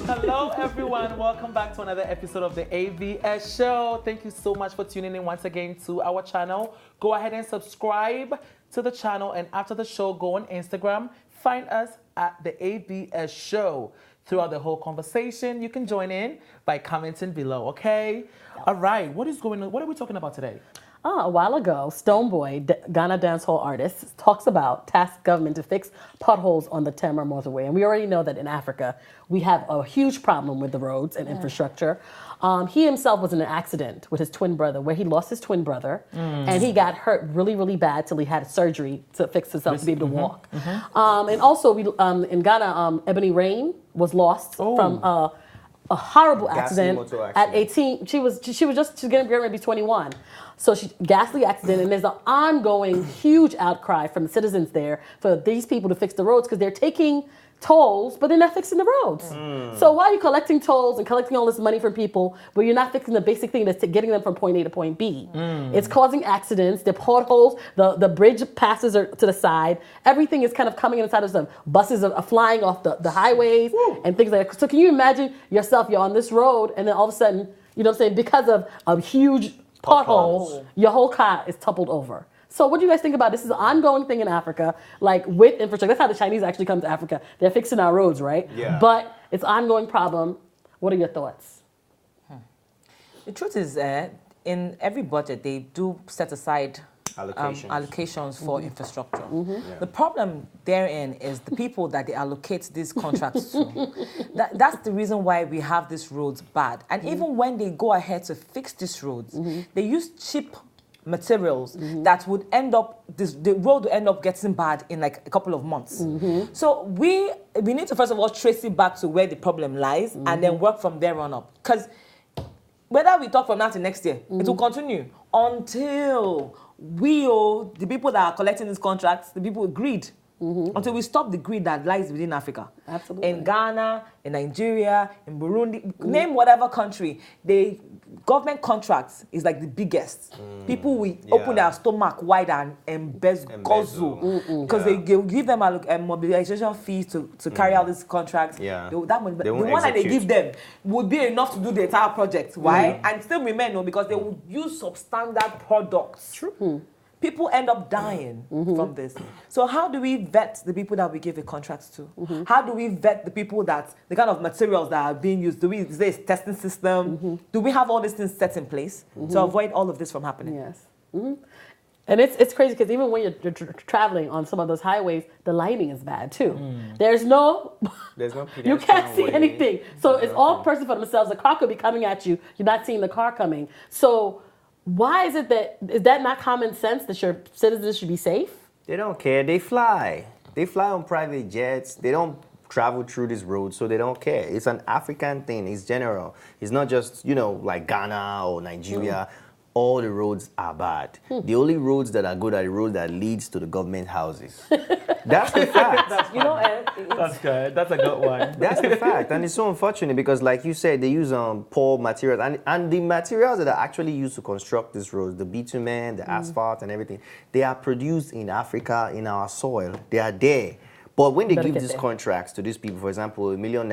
Hello, everyone. Welcome back to another episode of the AVS Show. Thank you so much for tuning in once again to our channel. Go ahead and subscribe to the channel, and after the show, go on Instagram. Find us at the AVS Show. Throughout the whole conversation, you can join in by commenting below, okay? All right, what is going on? What are we talking about today? A while ago, Stonebwoy, Ghana dancehall artist, talks about task government to fix potholes on the Tema motorway. And we already know that in Africa, we have a huge problem with the roads and infrastructure. He himself was in an accident with his twin brother where he lost his twin brother and he got hurt really, really bad till he had surgery to fix himself to be able to walk. And also, in Ghana, Ebony Rain was lost from a horrible accident at 18. She was just getting ready to be 21. So ghastly accident, and there's an ongoing huge outcry from the citizens there for these people to fix the roads because they're taking tolls, but they're not fixing the roads. So why are you collecting tolls and collecting all this money from people, but you're not fixing the basic thing that's getting them from point A to point B? It's causing accidents. The potholes, the bridge passes are to the side. Everything is kind of coming inside of some buses are flying off the highways and things like that. So can you imagine yourself? You're on this road, and then all of a sudden, you know what I'm saying? Because of a huge pothole, your whole car is toppled over. So what do you guys think about this? This is an ongoing thing in Africa, like with infrastructure. That's how the Chinese actually come to Africa. They're fixing our roads, right? Yeah. But it's an ongoing problem. What are your thoughts? The truth is, in every budget, they do set aside allocations for infrastructure. The problem therein is the people that they allocate these contracts to. That's the reason why we have these roads bad. And even when they go ahead to fix these roads, they use cheap materials that would end up, the road will end up getting bad in like a couple of months. So we need to first of all trace it back to where the problem lies and then work from there on up. Because whether we talk from now to next year, it will continue until the people that are collecting these contracts, the people with greed, until we stop the greed that lies within Africa. Absolutely. In Ghana, in Nigeria, in Burundi, name whatever country, government contracts is like the biggest. People will open their stomach wide and embezzle because they give them a mobilization fees to carry out these contracts. That money, the one that they give them would be enough to do the entire project. Why? And still remain because they would use substandard products. True. People end up dying from this. So how do we vet the people that we give the contracts to? How do we vet the people the kind of materials that are being used? Is there a testing system? Do we have all these things set in place to avoid all of this from happening? Yes. And it's crazy because even when you're traveling on some of those highways, the lighting is bad too. There's no you can't see anything. So it's all person for themselves. The car could be coming at you. You're not seeing the car coming. So why is that not common sense that your citizens should be safe? They don't care. They fly. They fly on private jets. They don't travel through this road, so they don't care. It's an African thing. It's general. It's not just, like Ghana or Nigeria. All the roads are bad. The only roads that are good are the roads that leads to the government houses. That's the fact. That's good. That's a good one. That's the fact. And it's so unfortunate because, like you said, they use poor materials. And the materials that are actually used to construct these roads, the bitumen, the asphalt and everything, they are produced in Africa, in our soil. They are there. But when they give these contracts to these people, for example, #1 million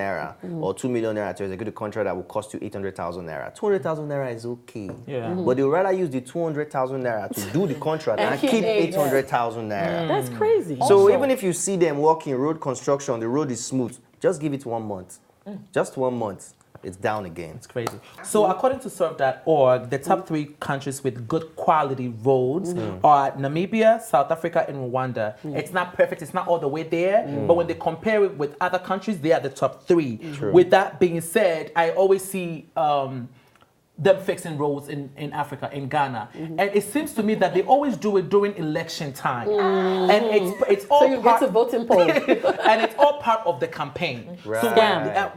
or 2 million naira, so they get a contract that will cost you 800,000 naira. 200,000 naira is okay. But they would rather use the 200,000 naira to do the contract and keep 800,000 naira. That's crazy. So even if you see them working road construction, the road is smooth, just give it 1 month. Just 1 month. It's down again. It's crazy. So according to Serve.org, the top 3 countries with good quality roads are Namibia, South Africa, and Rwanda. It's not perfect. It's not all the way there. But when they compare it with other countries, they are the top 3. With that being said, I always see them fixing roads in Africa, in Ghana. And it seems to me that they always do it during election time. And it's all so you get to voting poll. and it's all part of the campaign. So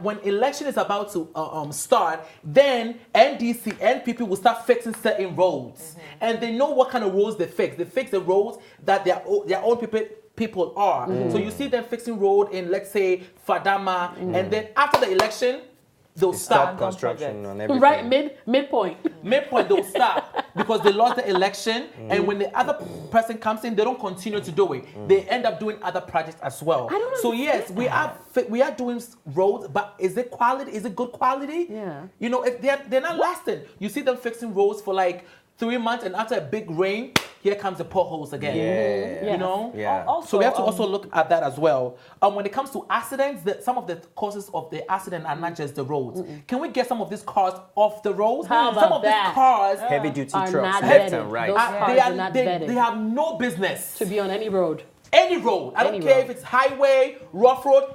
when election is about to start, then NDC and people will start fixing certain roads. And they know what kind of roads they fix. They fix the roads that their own people are. So you see them fixing road in, let's say, Fadama, and then after the election, they'll stop. Stop construction on everything. Right, midpoint. Midpoint, they'll stop because they lost the election, and when the other person comes in, they don't continue to do it. They end up doing other projects as well. So yes, we are doing roads, but is it quality? Is it good quality? Yeah. You know, if they're not lasting. You see them fixing roads for like 3 months, and after a big rain, here comes the potholes again. Yeah. You know? Yeah. So we have to also look at that as well. When it comes to accidents, some of the causes of the accident are not just the roads. Can we get some of these cars off the roads? How Some about of that? these cars Heavy duty Are trucks, not left vetted. and right. Those cars are not vetted they have no business to be on any road. any road. I don't Any care road. if it's highway, rough road,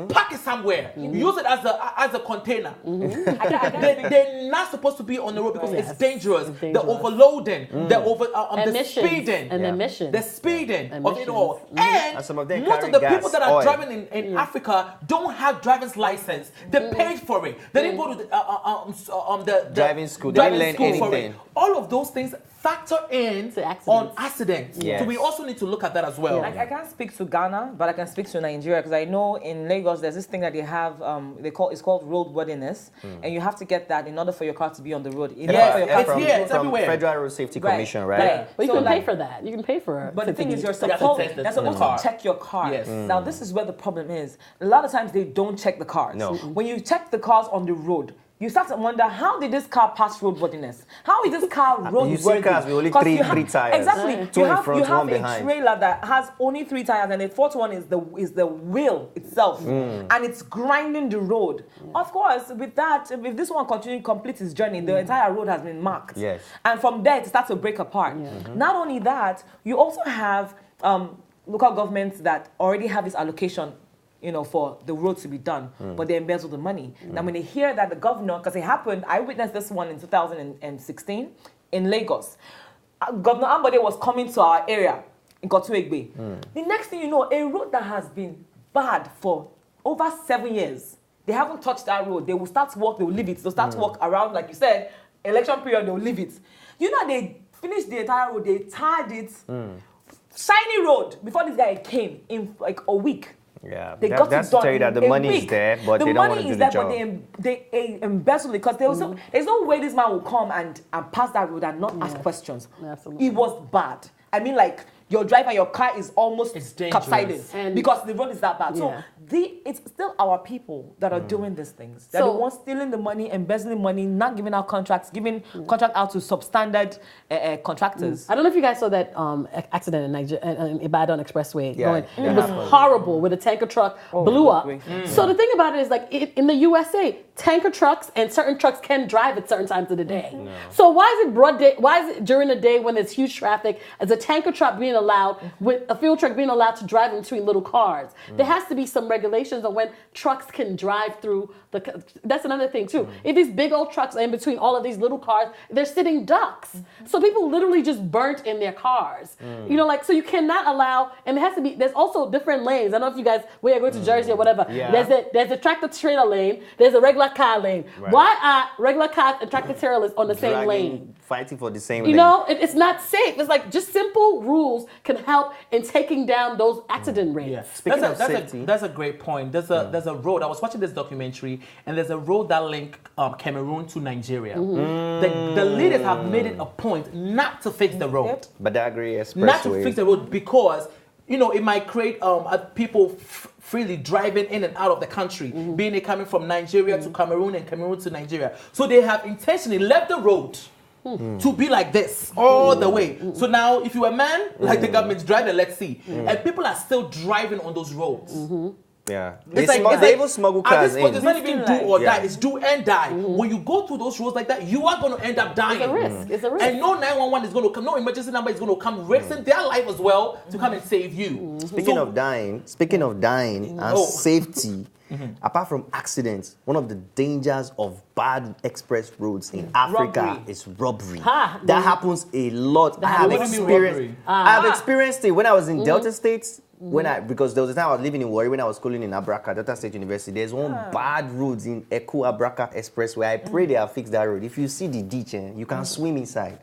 park it somewhere. Use it as a container. They're not supposed to be on the road because it's dangerous. It's The dangerous. overloading, the Emissions. speeding, And emissions. the speeding of it Emissions. all. And some of them Most carry of the gas, people that are oil. driving in Africa don't have driver's license. They paid for it. They didn't go to the Driving school. They didn't learn for it. anything. All of those things factor in To accidents. on accidents. Yes. So we also need to look at that as well. I can't speak to Ghana, but I can speak to Nigeria because I know in Lagos there's this thing that they have. It's called roadworthiness, and you have to get that in order for your car to be on the road. In order for your car it's to be- here, it's from everywhere. Federal Road Safety Right, Commission, right? right. But you So, can pay like- for that. You can pay for it. But the thing is, you're You have to supposed, test the they're supposed car. to check your car. Yes. Now, this is where the problem is. A lot of times they don't check the cars. No. When you check the cars on the road, you start to wonder, how did this car pass roadworthiness? How is this car roadworthy? You see cars with only 'Cause three you have- tires. Exactly. Two you in have, front, you have one a behind. trailer that has only 3 tires, and the fourth one is the wheel itself, and it's grinding the road. Of course, with that, if this one completes its journey, the entire road has been marked. Yes. And from there, it starts to break apart. Not only that, you also have local governments that already have this allocation, for the road to be done, but they embezzle the money. Now, when they hear that the governor, because it happened, I witnessed this one in 2016 in Lagos. Governor Ambode was coming to our area in Kotuegbe. The next thing you know, a road that has been bad for over 7 years, they haven't touched that road. They will start to walk, they will leave it. They'll start to walk around, like you said, election period, they'll leave it. They finished the entire road, they tarred it. Shiny road before this guy came in like a week. Yeah, They got that's it to done tell you that the in a money is week. there, but they don't want to do the job. But they embezzle it because there's no way this man will come and pass that road and not ask questions. Absolutely. It was bad. I mean, like, you're driving, your car is almost It's dangerous. capsizing And- because the road is that bad. Yeah. So it's still our people that are doing these things. They're So- the ones stealing the money, embezzling money, not giving out contracts, giving contract out to substandard contractors. I don't know if you guys saw that accident in Nigeria, in Ibadan Expressway. Yeah, It that was happened. horrible with a tanker truck blew up. good grief. So the thing about it is, like, in the USA, tanker trucks and certain trucks can drive at certain times of the day. So why is it broad day? Why is it during the day when there's huge traffic, as a tanker truck being allowed with a fuel truck being allowed to drive in between little cars? There has to be some regulations on when trucks can drive through the. That's another thing too. If these big old trucks are in between all of these little cars, they're sitting ducks. So people literally just burnt in their cars. So you cannot allow, and there's also different lanes. I don't know if you guys, when you go to Jersey or whatever, Yeah. there's a tractor trailer lane, there's a regular car lane. Right. Why are regular cars and tractor trailers on the same lane? Fighting for the same You lane. know, it's not safe. It's like just simple rules can help in taking down those accident rates. Yeah, Speaking of that's safety. that's a great point. There's a road. I was watching this documentary, and there's a road that links Cameroon to Nigeria. The leaders have made it a point not to fix the road, Badagry Expressway. not to fix the road because it might create people freely driving in and out of the country, being they coming from Nigeria to Cameroon and Cameroon to Nigeria. So they have intentionally left the road to be like this all the way. So now, if you're a man, like the government's driving, let's see, and people are still driving on those roads. Yeah. It's They even smuggle at cars this point, in. it's not even do or Yeah. die. It's do and die. When you go through those roads like that, you are going to end up dying. It's a risk. It's a risk. And no 911 is going to come. No emergency number is going to come, risking their life as well to come and save you. Speaking of dying and safety, apart from accidents, one of the dangers of bad express roads in Africa Robbery. is robbery. Ha! That happens a lot. I have What do you mean experienced. robbery? I've experienced it when I was in Delta States. Because there was a time I was living in Warri when I was schooling in Abraka, Delta State University. There's one bad road in Eku Abraka Expressway. I pray they have fixed that road. If you see the ditch, you can swim inside.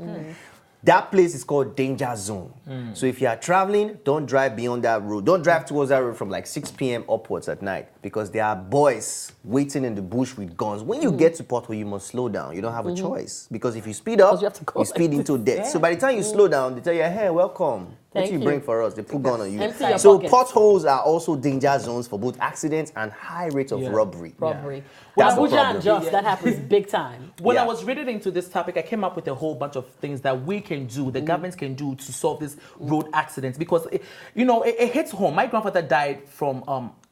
that place is called danger zone. So if you are traveling, don't drive beyond that road. Don't drive towards that road from like 6 p.m. upwards at night, because there are boys waiting in the bush with guns. When you get to pothole, you must slow down. You don't have a choice, because if you speed up, you have to go you speed like into death. So by the time you slow down, they tell you, hey, welcome. What Thank you you. bring for us? They put gun on you. Empty your So pockets. potholes are also danger zones for both accidents and high rate of robbery. Robbery. That's the Abuja problem. and Jos, that happens big time. When I Yeah. was reading into this topic, I came up with a whole bunch of things that we can do, the governments can do to solve this road accidents, because it hits home. My grandfather died from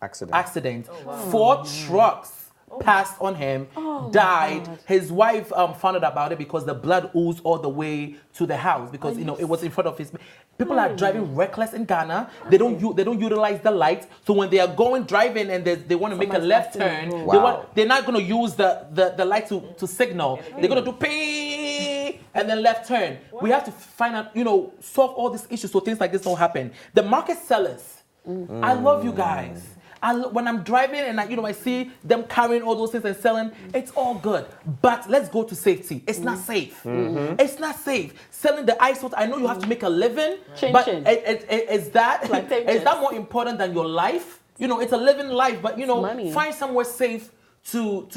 accident. 4 trucks passed on him, died. His wife found out about it because the blood oozed all the way to the house, because it was in front of his. People are driving reckless in Ghana. They don't utilize the lights. So when they are driving and they want to make a left turn, they're not going to use the light to signal. They're going to do pee and then left turn. We have to find out, solve all these issues so things like this don't happen. The market sellers, I love you guys. When I'm driving and I see them carrying all those things and selling, it's all good. But let's go to safety. It's not safe. It's not safe. Selling the ice water, I know you have to make a living, but is that more important than your life? It's a living life, but money. Find somewhere safe to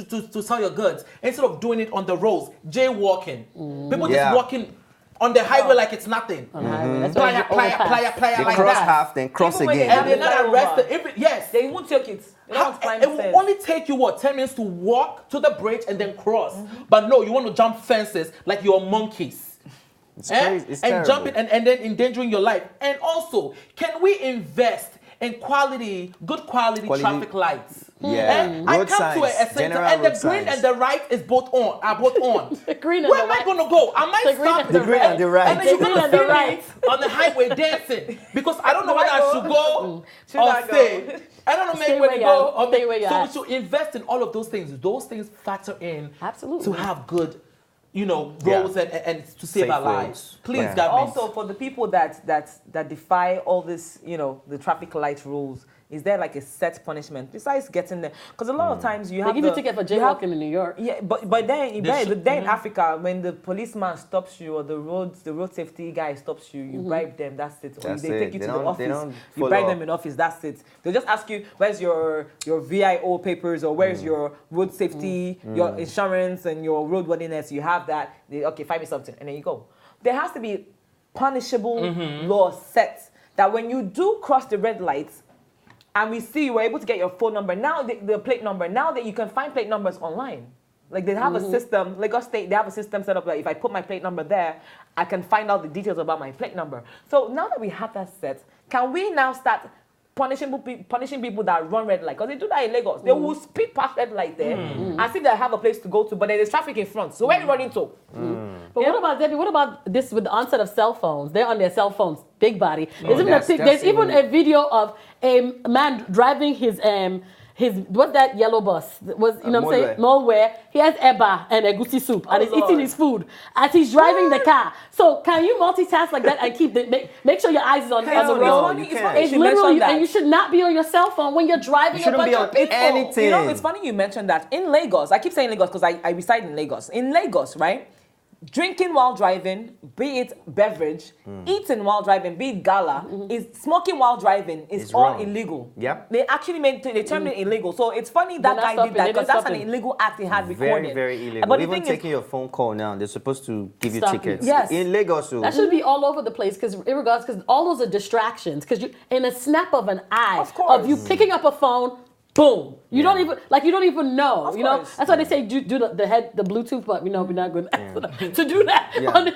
sell your goods instead of doing it on the roads, jaywalking. People just walking on the highway like it's nothing. That's Playa They like cross that. half, then cross Even when again. And they're not arrested. Yes. They won't take it. They don't want to climb It will stairs. only take you 10 minutes to walk to the bridge and then cross. But no, you want to jump fences like you're monkeys. It's crazy. It's and terrible. jump it and then endangering your life. And also, can we invest in good quality traffic lights? Yeah. I Road come to a signs, center general and the road green signs. and the right is both on. The green and Where the am I right. going to go? Am I The green stopping? and the green and the right. And then you're The green going and to the see right. me on the highway dancing, because I don't know whether I should go Should or I go? stay. I don't know Stay maybe where where to you go. are. Stay where you So are. we should invest in all of those things. Those things factor in Absolutely. to have good, roads and to save Safe our roads. lives. Please, Yeah. government. Also, for the people that defy all this, the traffic light rules, is there like a set punishment besides getting there? Because a lot of times you They have give you a ticket for jaywalking in New York. Yeah, but then should- in Africa, when the policeman stops you or the road safety guy stops you, you bribe them. That's it. Or That's they it. take you They to the don't- they office. don't You follow bribe up. them in office. That's it. They'll just ask you, where's your VIO papers or where's your road safety, your insurance and your roadworthiness. You have that. Okay, find me something, and then you go. There has to be punishable law set that when you do cross the red lights, and we see you were able to get your phone number, now the plate number, now that you can find plate numbers online. Like they have a system, Lagos State, they have a system set up that if I put my plate number there, I can find out the details about my plate number. So now that we have that set, can we now start punishing people that run red light? Because they do that in Lagos. They will speed past red light there as if they have a place to go to, but there's traffic in front. So where are you running to? But what about Debbie? What about this with the onset of cell phones? They're on their cell phones, big body. There's that's even even- a video of a man driving his what's that yellow bus? What I'm saying? Nowhere. He has eba and egusi soup and he's eating his food as he's driving the car. So can you multitask like that and keep make sure your eyes is on the Hell road? no, you It's can't. funny It's you mentioned literally, that. and you should not be on your cell phone when you're driving You a shouldn't bunch be of on people. anything. It's funny you mentioned that. In Lagos, I keep saying Lagos because I reside in Lagos. In Lagos, right? Drinking while driving, be it beverage, eating while driving, be it gala, is smoking while driving is It's all wrong. illegal. Yep. They actually they termed it illegal. So it's funny They're that not guy stopping. did that They're because not that's an stopping. illegal act he had recorded. Very, very illegal. But the Even thing taking is, your phone call now, they're supposed to give you Stop you. tickets. Yes. In Lagos, too. That should be all over the place because all those are distractions. Because you, in a snap of an eye, Of course. you picking up a phone, boom. You don't even know. Of You know, course. that's why they say do the Bluetooth, but we're not good to do that Yeah.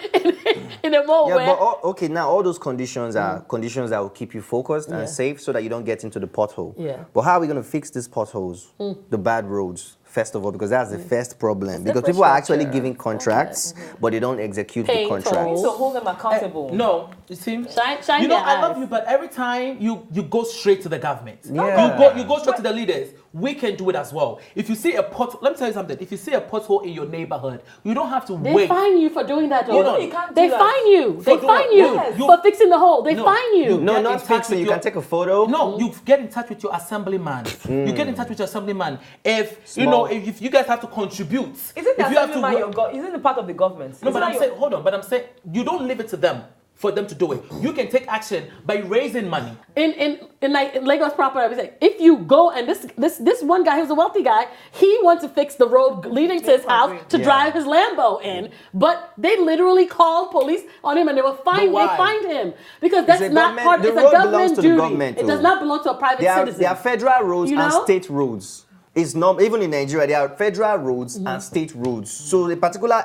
in a mode Yeah, where. but now all those conditions are conditions that will keep you focused and safe so that you don't get into the pothole. Yeah. But how are we going to fix these potholes, the bad roads, first of all? Because that's the first problem. Because people are actually giving contracts, but they don't execute Paying the contracts. tolls. to hold them accountable. No, you see, Shine you know, their I love eyes. you, but every time you go straight to the government, Yeah. you go straight to the leaders. we can do it as well. If you see a pot, let me tell you something. If you see a pothole in your neighborhood, you don't have to They wait. fine you for doing that, though. No, you can't They do that. fine you. They For doing fine what? you Yes. for fixing the hole. They No. fine you. No, Get not in touch fixing. with You your- can take a photo. No, you get in touch with your assemblyman. You get in touch with your assemblyman. If you Small. know, if you guys have to contribute, Isn't the if you have to assemblyman work- isn't it part of the government? no, Isn't but that I'm your- saying, hold on, but I'm saying you don't leave it to them for them to do it. You can take action by raising money. In like in Lagos proper, I was like, if you go and this one guy who's a wealthy guy, he wants to fix the road leading to his house to Yeah. drive his Lambo in, but they literally called police on him and they were fined. But They why? fined him because that's a not government- part. the It's a road belongs government to the duty. government, It does though. not belong to a private citizen. There are federal roads You and know? state roads. It's not even in Nigeria. There are federal roads and state roads. So the particular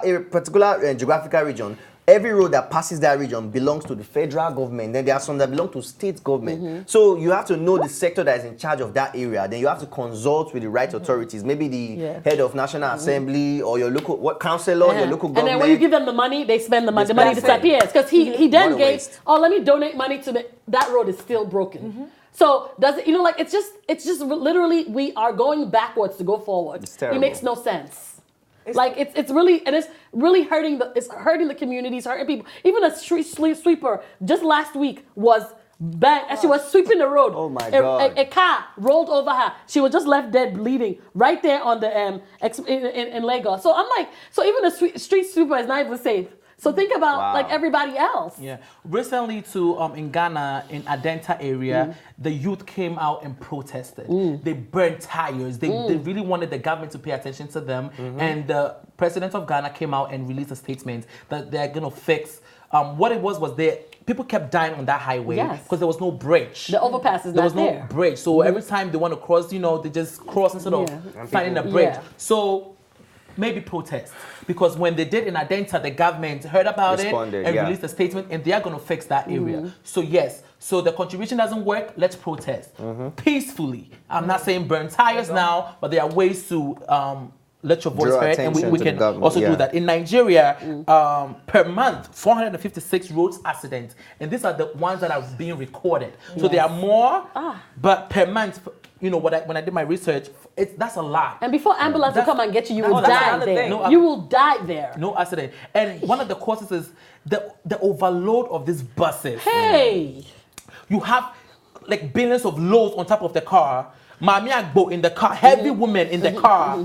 geographical region, every road that passes that region belongs to the federal government. Then there are some that belong to state government. So you have to know the sector that is in charge of that area. Then you have to consult with the right authorities, maybe the head of National Assembly or your local councillor, your local government. And then when you give them the money, they spend the money. The money spend it. disappears because he then What a gave. waste. Oh, let me donate money to that road is still broken. So does it? Like it's just literally we are going backwards to go forward. It's terrible. It makes no sense. It's really hurting the communities, hurting people. Even a street sweeper just last week was bang as she was sweeping the road. Oh my God. A car rolled over her. She was just left dead, bleeding right there on the in Lagos. So I'm like, so even a street sweeper is not even safe. So think about Wow. like everybody else. Yeah. Recently, in Ghana, in Adenta area, the youth came out and protested. They burned tires. They really wanted the government to pay attention to them. And the president of Ghana came out and released a statement that they're going to fix. What it was people kept dying on that highway Yes. because there was no bridge. The overpass is There not was no there. bridge. So every time they want to cross, they just cross instead of finding a bridge. Yeah. So maybe protest. Because when they did in Adenta, the government heard about Responded, it and yeah. released a statement, and they are going to fix that area. So yes, so the contribution doesn't work, let's protest peacefully. I'm not saying burn tires now, but there are ways to let your voice Draw heard, and attention we to the can government, also yeah. do that. In Nigeria, per month, 456 roads accidents, and these are the ones that are being recorded. So there are more, but per month, when I did my research, that's a lot. And before ambulance will come and get you, you will that's die another there. thing. No, You will die there. No accident. And one of the causes is the overload of these buses. Hey. You have like billions of loads on top of the car. Mami Agbo in the car, heavy women in the car.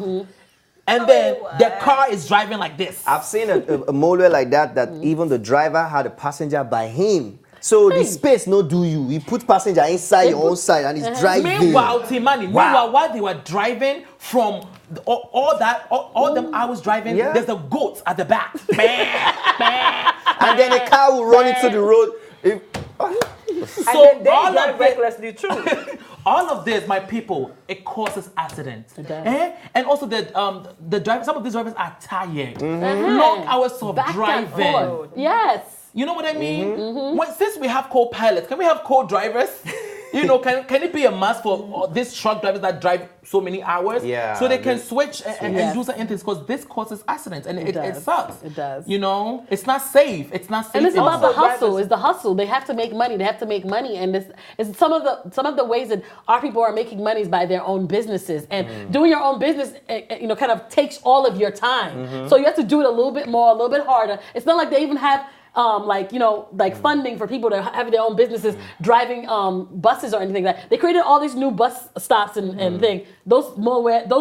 And then the car is driving like this. I've seen a model like that even the driver had a passenger by him. So the space no do you. You put passenger inside your own side and it's driving. Meanwhile, Timani, while they were driving from all them hours driving, Yeah. there's a goat at the back. Bang, And then a car will run into the road. So and then they all drive of recklessly too. all of this, my people, it causes accidents. It does. And also the driver, some of these drivers are tired. Long hours of Back and driving. forth. Yes. You know what I mean? Since we have co-pilots, can we have co-drivers? Can it be a must for these truck drivers that drive so many hours? Yeah, So they can switch and Yes. do certain things because this causes accidents and it does. sucks. It does. It's not safe. It's not safe. And it's about the anymore. hustle. It's the hustle. They have to make money. They have to make money, and it's some of the ways that our people are making money is by their own businesses. And doing your own business, kind of takes all of your time. So you have to do it a little bit more, a little bit harder. It's not like they even have. Funding for people to have their own businesses, driving buses or anything like that. They created all these new bus stops and things. Those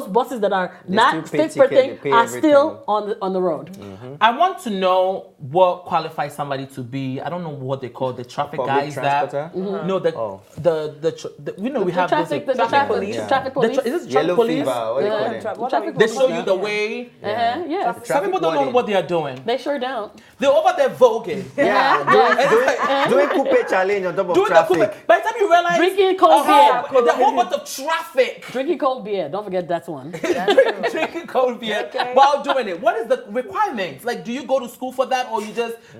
buses that are not still pay fit for ticket, thing they pay are everything. still on the road. I want to know what qualifies somebody to be. I don't know what they call the traffic Public guys. transporter? No, we have Traffic those, police. Yeah. Traffic police. Is this traffic Yellow police? fever. What do you call Yeah. them? What Traffic are we They police. show you the way. Yes. Some people don't know warning. what they are doing. They sure don't. They're over there voguing. Doing coupe challenge on top of Doing the traffic. coupe. By the time you realize Drinking cold beer. the whole bunch of traffic. Drinking cold beer. Don't forget that's one. Drinking cold beer while doing it. What is the requirements? Like, do you go to school for that, or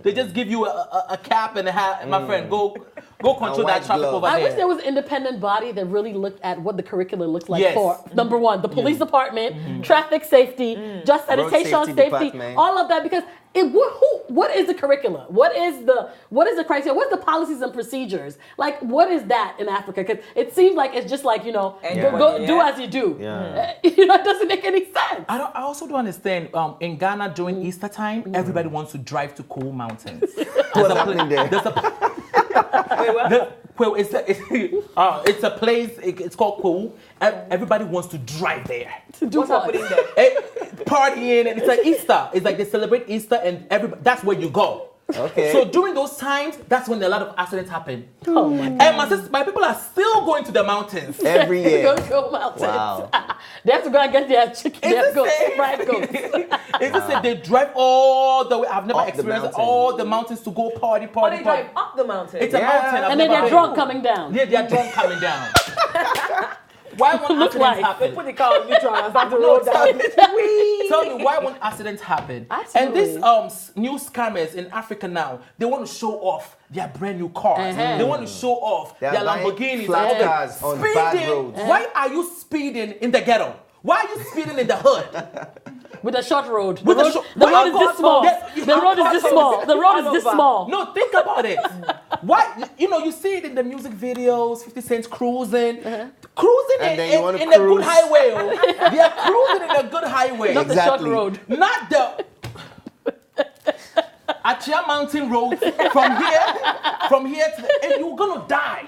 they just give you a cap and a hat? And my friend, go Go control that white traffic glove. over I there. wish there was an independent body that really looked at what the curriculum looks like Yes. for number one, the police department, traffic safety, just Road sanitation, safety safety, department. all of that. Because what is the curriculum? What is the criteria? What's the policies and procedures? Like, what is that in Africa? Because it seems like it's just like, go do as you do. Yeah. It doesn't make any sense. I also don't understand. In Ghana during Easter time, everybody wants to drive to Cool Mountains. What's happening there? Wait, what? Well, it's a place. It's called Cool. Everybody wants to drive there. What's happening there? Partying, and it's like Easter. It's like they celebrate Easter, and that's where you go. Okay. So during those times, that's when a lot of accidents happen. Oh my God. And my people are still going to the mountains. Every year. Go mountains. Wow. They have to go and get their chicken. They have to go fried goats. It's just that they drive all the way. I've never Up the experienced mountain. all the mountains to go party. Or they drive up the mountain. It's a mountain. I've And then never they're been. drunk coming down. Yeah, they're drunk coming down. Why won't Look accidents like- They happen? put the car on neutral and start to No, roll down. tell me why won't accidents happen? Absolutely. And these new scammers in Africa now, they want to show off their brand new cars. Uh-huh. They want to show off They are their buying Lamborghinis. flat and all cars that. on bad Speeding. roads. Why are you speeding in the ghetto? Why are you speeding in the hood? With a short road. With the a road, short- the Why road you is go this out small. there? The road is this small. The road is this small. No, think about it. Why? You see it in the music videos, 50 Cent cruising. Cruising And then you wanna in a good cruise. highway. Oh. They are cruising in a good highway. Not the short Exactly. road. Not the Achia Mountain Road from here to and you're gonna die.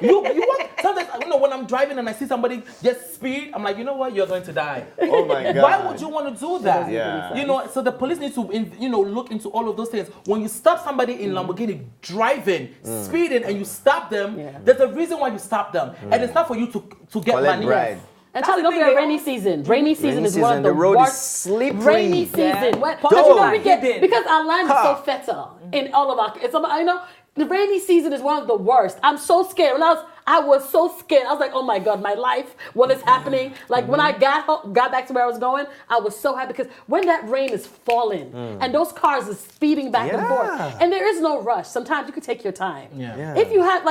You want sometimes when I'm driving and I see somebody just speed, I'm like, you know what, you're going to die. Oh my God. Why would you want to do that? Yeah. So the police need to look into all of those things. When you stop somebody in Lamborghini driving, speeding, and you stop them, there's a reason why you stop them, and it's not for you to get Collect money. bride. And Charlie, don't forget rainy season. Rainy season is one of the the road worst. is slippery. Rainy season. Yeah. When, we get, Hidden. because our land is so fertile in all of our. The rainy season is one of the worst. I'm so scared. When I was so scared. I was like, oh my God, my life, what is happening? Like when I got back to where I was going, I was so happy because when that rain is falling and those cars are speeding back and forth, and there is no rush. Sometimes you can take your time. Yeah. If you have,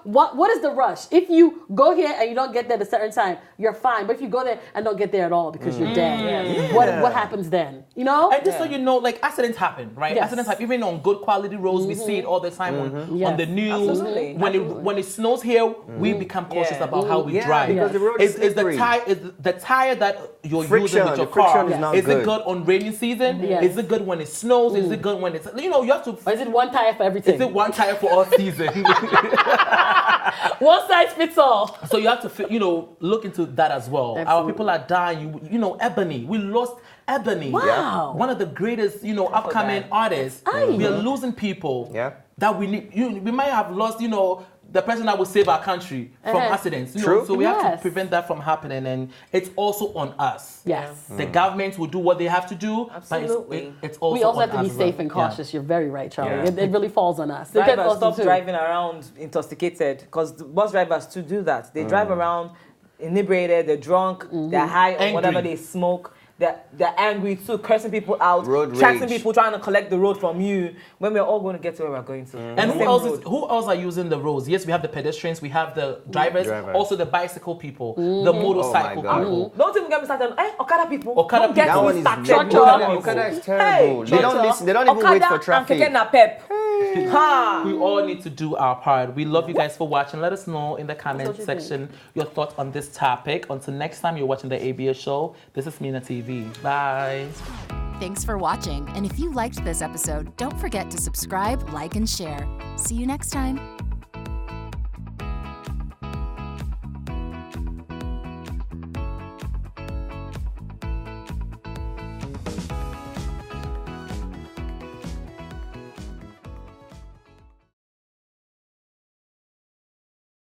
what is the rush? If you go here and you don't get there at a certain time, you're fine. But if you go there and don't get there at all because you're dead, what happens then? And just so you know, like accidents happen, right? Yes. Accidents happen even on good quality roads. We see it all the time on the news. Absolutely. When it snows here, we become cautious about how we Yeah, drive. because the road is the slippery. tire that you're Friction, using with your the friction car. is not Is it good. good on rainy season? Yes. Is it good when it snows? Is it good when it's you have to? Or is it one tire for everything? Is it one tire for all season? One size fits all. So you have to look into that as well. Our Absolutely. people are dying. Ebony. We lost Ebony. Wow. One of the greatest, upcoming artists. We are losing people that we need. We might have lost, the person that will save our country from accidents. True. So we have to Yes. prevent that from happening, and it's also on us. Yes. The government will do what they have to do. Absolutely. But it's also We also on have to be us. safe and cautious. You're very right, Charlie. Yeah. It really falls on us. Because Drivers also stop too- driving around intoxicated because bus drivers too do that. They drive around inebriated, they're drunk, they're high on whatever Angry. they smoke. They're angry too, cursing people out, Road tracking rage. people, trying to collect the road from you when we're all going to get to where we're going to. And who else are using the roads? Yes, we have the pedestrians, we have the drivers, also the bicycle people, the motorcycle God. people. Don't even get me started. Okada people. Okada Don't get people. That one me is started. Okada is terrible. They don't listen. They don't even wait for traffic. And Keke na pep. Ha. We all need to do our part. We love you guys for watching. Let us know in the comment what you section your thoughts on this topic. Until next time, you're watching the ABS show. This is Mina TV. Bye. Thanks for watching. And if you liked this episode, don't forget to subscribe, like, and share. See you next time.